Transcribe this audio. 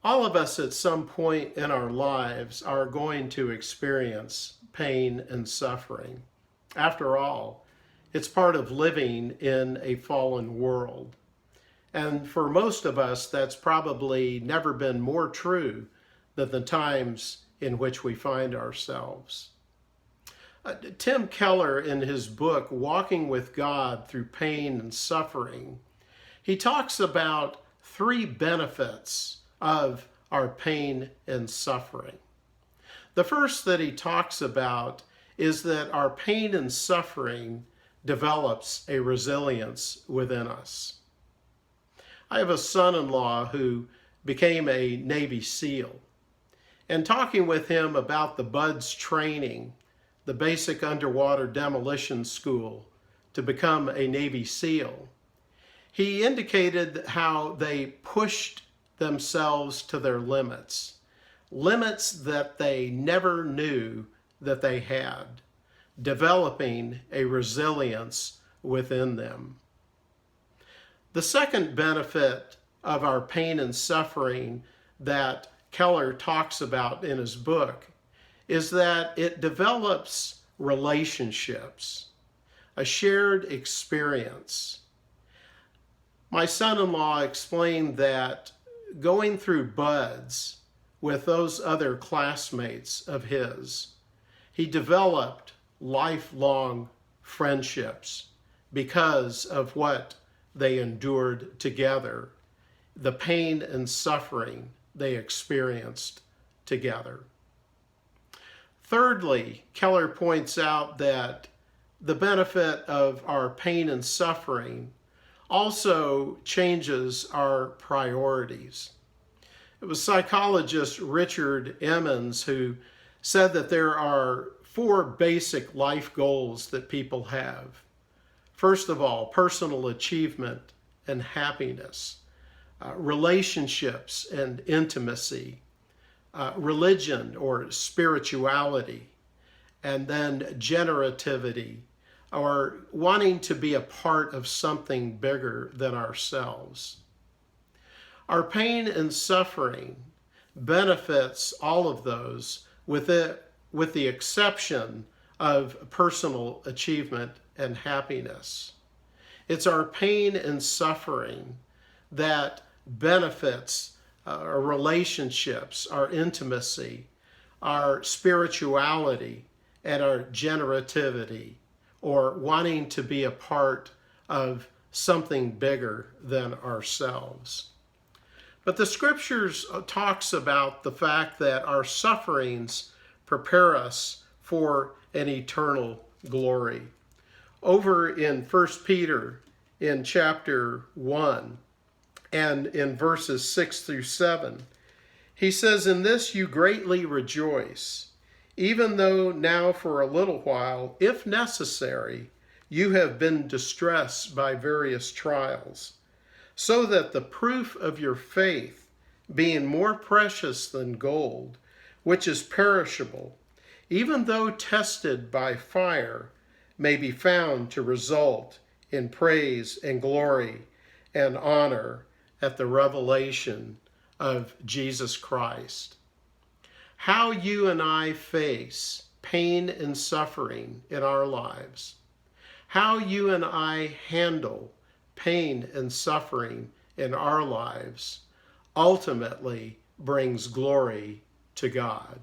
All of us at some point in our lives are going to experience pain and suffering. After all, it's part of living in a fallen world. And for most of us, that's probably never been more true than the times in which we find ourselves. Tim Keller, in his book, Walking with God Through Pain and Suffering, he talks about three benefits of our pain and suffering. The first that he talks about is that our pain and suffering develops a resilience within us. I have a son-in-law who became a Navy SEAL. And talking with him about the BUDS training, the basic underwater demolition school, to become a Navy SEAL, he indicated how they pushed themselves to their limits, limits that they never knew that they had, developing a resilience within them. The second benefit of our pain and suffering that Keller talks about in his book is that it develops relationships, a shared experience. My son-in-law explained that going through BUDS with those other classmates of his, he developed lifelong friendships because of what they endured together, the pain and suffering they experienced together. Thirdly, Keller points out that the benefit of our pain and suffering also changes our priorities. It was psychologist Richard Emmons who said that there are four basic life goals that people have. First of all, personal achievement and happiness, relationships and intimacy, religion or spirituality, and then generativity, or wanting to be a part of something bigger than ourselves. Our pain and suffering benefits all of those with the exception of personal achievement and happiness. It's our pain and suffering that benefits our relationships, our intimacy, our spirituality, and our generativity, or wanting to be a part of something bigger than ourselves. But the scriptures talks about the fact that our sufferings prepare us for an eternal glory. Over in 1 Peter in chapter 1 and in verses 6 through 7, he says, "In this you greatly rejoice, even though now for a little while, if necessary, you have been distressed by various trials, so that the proof of your faith, being more precious than gold, which is perishable, even though tested by fire, may be found to result in praise and glory and honor at the revelation of Jesus Christ." How you and I face pain and suffering in our lives, how you and I handle pain and suffering in our lives, ultimately brings glory to God.